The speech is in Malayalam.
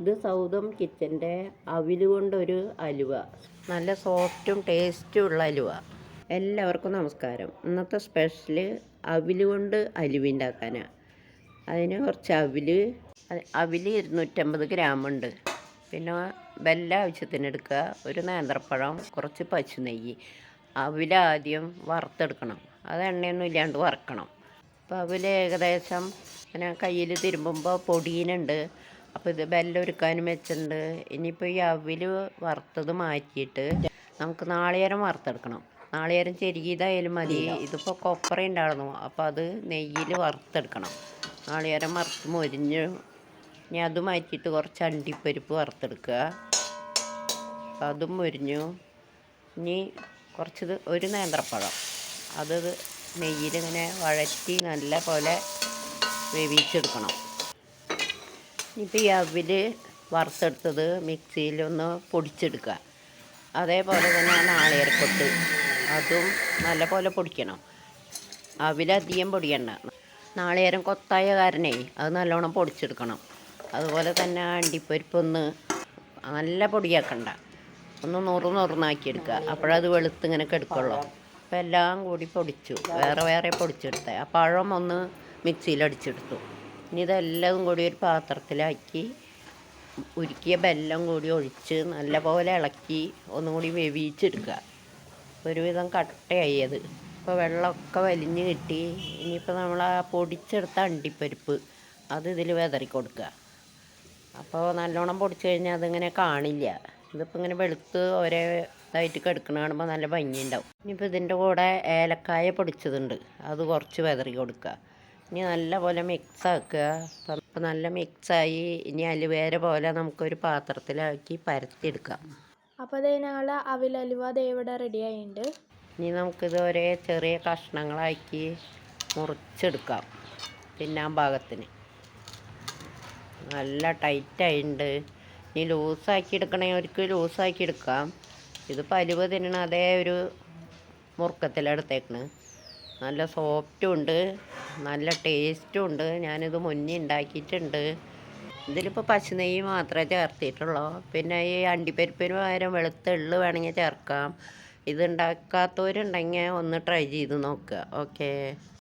ഇത് സൗദം കിച്ചൻ്റെ അവിൽ കൊണ്ടൊരു അലുവ. നല്ല സോഫ്റ്റും ടേസ്റ്റും ഉള്ള അലുവ. എല്ലാവർക്കും നമസ്കാരം. ഇന്നത്തെ സ്പെഷ്യൽ അവിൽ കൊണ്ട് അലുവ ഉണ്ടാക്കാനാണ്. അതിന് കുറച്ച് അവിൽ 250 ഗ്രാമുണ്ട്. പിന്നെ വെല്ലം ആവശ്യത്തിന് എടുക്കുക, ഒരു നേന്ത്രപ്പഴം, കുറച്ച് പശു നെയ്യ്. അവിൽ ആദ്യം വറുത്തെടുക്കണം. അത് എണ്ണയൊന്നും ഇല്ലാണ്ട് വറക്കണം. അപ്പോൾ അവിൽ ഏകദേശം ഇങ്ങനെ കയ്യിൽ തിരുമ്പുമ്പോൾ പൊടിയുന്നുണ്ട്. അപ്പോൾ ഇത് വെല്ലം ഒരുക്കാനും വെച്ചിട്ടുണ്ട്. ഇനിയിപ്പോൾ ഈ അവിൽ വറുത്തത് മാറ്റിയിട്ട് നമുക്ക് നാളികേരം വറുത്തെടുക്കണം. നാളികേരം ചെരുകിയതായാലും മതി. ഇതിപ്പോൾ കൊപ്ര ഉണ്ടായിരുന്നു, അപ്പോൾ അത് നെയ്യിൽ വറുത്തെടുക്കണം. നാളികേരം വറുത്ത് മൊരിഞ്ഞ് ഇനി അത് മാറ്റിയിട്ട് കുറച്ച് അണ്ടിപ്പരിപ്പ് വറുത്തെടുക്കുക. അപ്പോൾ അതും മൊരിഞ്ഞു. ഇനി ഒരു നേന്ത്രപ്പഴം അത് നെയ്യിലിങ്ങനെ വഴറ്റി നല്ല പോലെ വേവിച്ചെടുക്കണം. ഇനിയിപ്പോൾ ഈ അവിൽ വറുത്തെടുത്തത് മിക്സിയിലൊന്ന് പൊടിച്ചെടുക്കുക. അതേപോലെ തന്നെ നാളികേരക്കൊട്ട് അതും നല്ല പോലെ പൊടിക്കണം. അവിലധികം പൊടിയണ്ട. നാളികേരം കൊത്തായ കാരണേ അത് നല്ലോണം പൊടിച്ചെടുക്കണം. അതുപോലെ തന്നെ അണ്ടിപ്പരിപ്പൊന്ന് നല്ല പൊടിയാക്കണ്ട, ഒന്ന് നുറുന്നാക്കിയെടുക്കുക. അപ്പോഴത് വെളുത്തിങ്ങനെ കെടുക്കുള്ളൂ. അപ്പോൾ എല്ലാം കൂടി പൊടിച്ചു, വേറെ വേറെ പൊടിച്ചെടുത്തേ. ആ പഴം ഒന്ന് മിക്സിയിലടിച്ചെടുത്തു. ഇനി ഇതെല്ലാം കൂടി ഒരു പാത്രത്തിലാക്കി ഉരുക്കിയ വെല്ലം കൂടി ഒഴിച്ച് നല്ലപോലെ ഇളക്കി ഒന്നും കൂടി വേവിച്ചെടുക്കുക. ഒരുവിധം കട്ടയായത്. ഇപ്പോൾ വെള്ളമൊക്കെ വലിഞ്ഞ് കിട്ടി. ഇനിയിപ്പോൾ നമ്മൾ ആ പൊടിച്ചെടുത്ത അണ്ടിപ്പരിപ്പ് അത് ഇതിൽ വിതറി കൊടുക്കുക. അപ്പോൾ നല്ലോണം പൊടിച്ച് കഴിഞ്ഞാൽ അതിങ്ങനെ കാണില്ല. ഇതിപ്പോൾ ഇങ്ങനെ വെളുത്ത് ഒരേ ഇതായിട്ട് കിടക്കണ കാണുമ്പോൾ നല്ല ഭംഗിയുണ്ടാവും. ഇനിയിപ്പോൾ ഇതിൻ്റെ കൂടെ ഏലക്കായ പൊടിച്ചതുണ്ട്, അത് കുറച്ച് വിതറി കൊടുക്കുക. ഇനി നല്ലപോലെ മിക്സാക്കുക. അപ്പോൾ നല്ല മിക്സായി. ഇനി അലുവേര പോലെ നമുക്കൊരു പാത്രത്തിലാക്കി പരത്തിയെടുക്കാം. അപ്പോൾ അതേ ഞങ്ങൾ അവിലലുവ ഇവിടെ റെഡി ആയിട്ടുണ്ട്. ഇനി നമുക്കിത് ഒരേ ചെറിയ കഷ്ണങ്ങളാക്കി മുറിച്ചെടുക്കാം തിന്നാൻ പാകത്തിന്. നല്ല ടൈറ്റായിട്ടുണ്ട്. ഇനി ലൂസാക്കി എടുക്കണവർക്ക് ലൂസാക്കി എടുക്കാം. ഇത് അലുവ തിന്നണ അതേ ഒരു മുറുക്കത്തിലെടുത്തേക്കണ്. നല്ല സോഫ്റ്റും ഉണ്ട്, നല്ല ടേസ്റ്റും ഉണ്ട്. ഞാനിത് മുന്നേ ഉണ്ടാക്കിയിട്ടുണ്ട്. ഇതിലിപ്പോൾ പശു നെയ്യ് മാത്രമേ ചേർത്തിട്ടുള്ളൂ. പിന്നെ ഈ അണ്ടിപ്പരിപ്പിന് പകരം വെളുത്ത എള്ള് വേണമെങ്കിൽ ചേർക്കാം. ഇത് ഉണ്ടാക്കാത്തവരുണ്ടെങ്കിൽ ഒന്ന് ട്രൈ ചെയ്ത് നോക്കുക. ഓക്കേ.